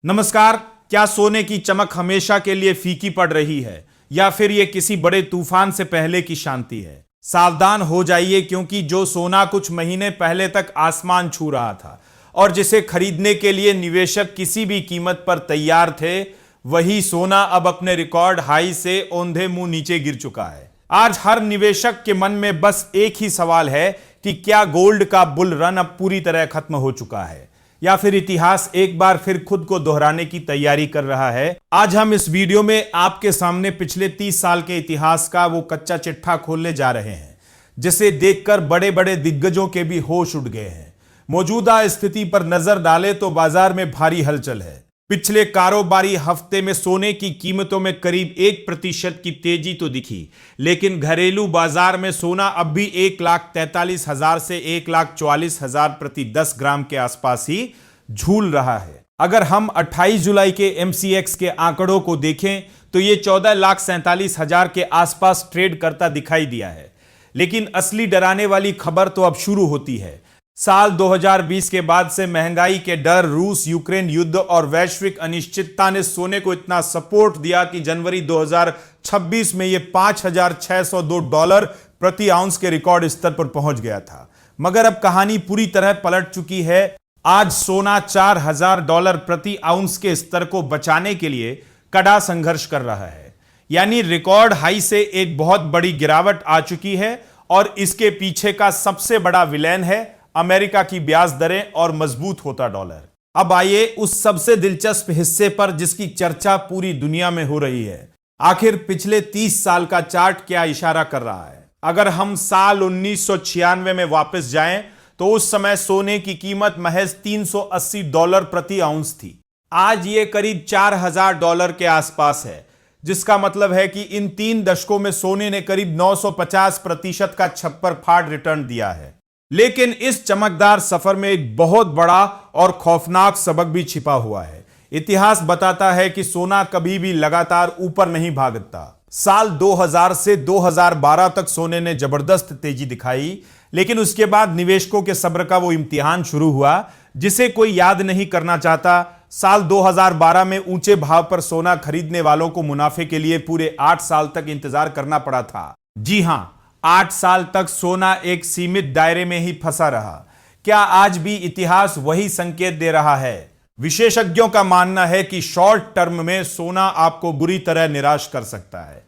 नमस्कार। क्या सोने की चमक हमेशा के लिए फीकी पड़ रही है या फिर यह किसी बड़े तूफान से पहले की शांति है? सावधान हो जाइए, क्योंकि जो सोना कुछ महीने पहले तक आसमान छू रहा था और जिसे खरीदने के लिए निवेशक किसी भी कीमत पर तैयार थे, वही सोना अब अपने रिकॉर्ड हाई से औंधे मुंह नीचे गिर चुका है। आज हर निवेशक के मन में बस एक ही सवाल है कि क्या गोल्ड का बुल रन अब पूरी तरह खत्म हो चुका है या फिर इतिहास एक बार फिर खुद को दोहराने की तैयारी कर रहा है। आज हम इस वीडियो में आपके सामने पिछले 30 साल के इतिहास का वो कच्चा चिट्ठा खोलने जा रहे हैं जिसे देखकर बड़े बड़े दिग्गजों के भी होश उड़ गए हैं। मौजूदा स्थिति पर नजर डालें तो बाजार में भारी हलचल है। पिछले कारोबारी हफ्ते में सोने की कीमतों में करीब 1% की तेजी तो दिखी, लेकिन घरेलू बाजार में सोना अब भी 1,43,000 से 1,44,000 प्रति 10 ग्राम के आसपास ही झूल रहा है। अगर हम 28 जुलाई के MCX के आंकड़ों को देखें तो ये 14,47,000 के आसपास ट्रेड करता दिखाई दिया है। लेकिन असली डराने वाली खबर तो अब शुरू होती है। साल 2020 के बाद से महंगाई के डर, रूस यूक्रेन युद्ध और वैश्विक अनिश्चितता ने सोने को इतना सपोर्ट दिया कि जनवरी 2026 में यह $5,602 प्रति आउंस के रिकॉर्ड स्तर पर पहुंच गया था। मगर अब कहानी पूरी तरह पलट चुकी है। आज सोना $4,000 प्रति आउंस के स्तर को बचाने के लिए कड़ा संघर्ष कर रहा है। यानी रिकॉर्ड हाई से एक बहुत बड़ी गिरावट आ चुकी है और इसके पीछे का सबसे बड़ा विलेन है अमेरिका की ब्याज दरें और मजबूत होता डॉलर। अब आइए उस सबसे दिलचस्प हिस्से पर जिसकी चर्चा पूरी दुनिया में हो रही है। आखिर पिछले 30 साल का चार्ट क्या इशारा कर रहा है? अगर हम साल 1996 में वापस जाएं तो उस समय सोने की कीमत महज $380 प्रति आउंस थी। आज ये करीब $4,000 के आसपास है, जिसका मतलब है कि इन 3 दशकों में सोने ने करीब 950% का छप्पर फाड़ रिटर्न दिया है। लेकिन इस चमकदार सफर में एक बहुत बड़ा और खौफनाक सबक भी छिपा हुआ है। इतिहास बताता है कि सोना कभी भी लगातार ऊपर नहीं भागता। साल 2000 से 2012 तक सोने ने जबरदस्त तेजी दिखाई, लेकिन उसके बाद निवेशकों के सब्र का वो इम्तिहान शुरू हुआ जिसे कोई याद नहीं करना चाहता। साल 2012 में ऊंचे भाव पर सोना खरीदने वालों को मुनाफे के लिए पूरे 8 साल तक इंतजार करना पड़ा था। जी हां, 8 साल तक सोना एक सीमित दायरे में ही फंसा रहा। क्या आज भी इतिहास वही संकेत दे रहा है? विशेषज्ञों का मानना है कि शॉर्ट टर्म में सोना आपको बुरी तरह निराश कर सकता है।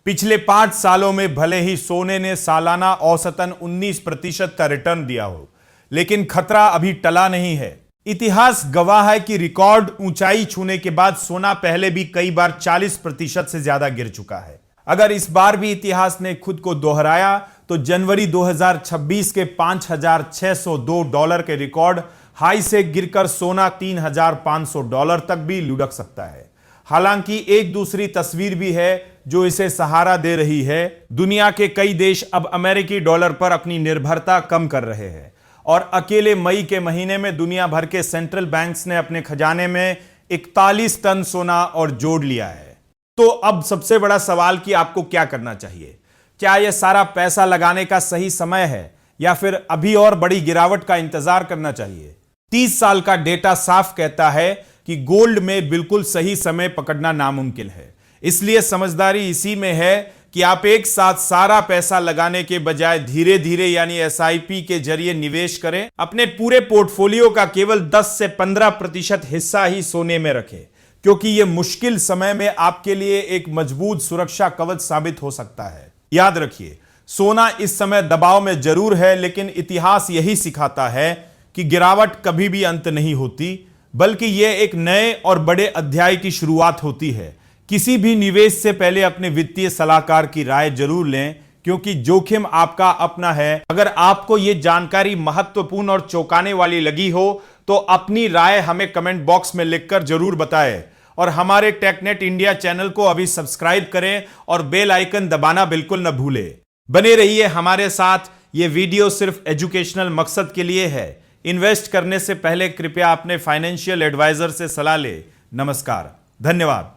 पिछले 5 सालों में भले ही सोने ने सालाना औसतन 19% का रिटर्न दिया हो, लेकिन खतरा अभी टला नहीं है। इतिहास गवाह है कि रिकॉर्ड ऊंचाई छूने के बाद सोना पहले भी कई बार 40% से ज्यादा गिर चुका है। अगर इस बार भी इतिहास ने खुद को दोहराया तो जनवरी 2026 के $5,602 के रिकॉर्ड हाई से गिरकर सोना $3,500 तक भी लुढ़क सकता है। हालांकि एक दूसरी तस्वीर भी है जो इसे सहारा दे रही है। दुनिया के कई देश अब अमेरिकी डॉलर पर अपनी निर्भरता कम कर रहे हैं और अकेले मई के महीने में दुनिया भर के सेंट्रल बैंक्स ने अपने खजाने में 41 टन सोना और जोड़ लिया है। तो अब सबसे बड़ा सवाल कि आपको क्या करना चाहिए? क्या यह सारा पैसा लगाने का सही समय है या फिर अभी और बड़ी गिरावट का इंतजार करना चाहिए? 30 साल का डेटा साफ कहता है कि गोल्ड में बिल्कुल सही समय पकड़ना नामुमकिन है। इसलिए समझदारी इसी में है कि आप एक साथ सारा पैसा लगाने के बजाय धीरे धीरे यानी SIP के जरिए निवेश करें। अपने पूरे पोर्टफोलियो का केवल 10 से 15% हिस्सा ही सोने में रखें, क्योंकि यह मुश्किल समय में आपके लिए एक मजबूत सुरक्षा कवच साबित हो सकता है। याद रखिए, सोना इस समय दबाव में जरूर है, लेकिन इतिहास यही सिखाता है कि गिरावट कभी भी अंत नहीं होती, बल्कि यह एक नए और बड़े अध्याय की शुरुआत होती है। किसी भी निवेश से पहले अपने वित्तीय सलाहकार की राय जरूर लें, क्योंकि जोखिम आपका अपना है। अगर आपको यह जानकारी महत्वपूर्ण और चौंकाने वाली लगी हो तो अपनी राय हमें कमेंट बॉक्स में लिखकर जरूर बताएं और हमारे टेकनेट इंडिया चैनल को अभी सब्सक्राइब करें और बेल आइकन दबाना बिल्कुल न भूलें। बने रहिए हमारे साथ। यह वीडियो सिर्फ एजुकेशनल मकसद के लिए है। इन्वेस्ट करने से पहले कृपया अपने फाइनेंशियल एडवाइजर से सलाह लें। नमस्कार, धन्यवाद।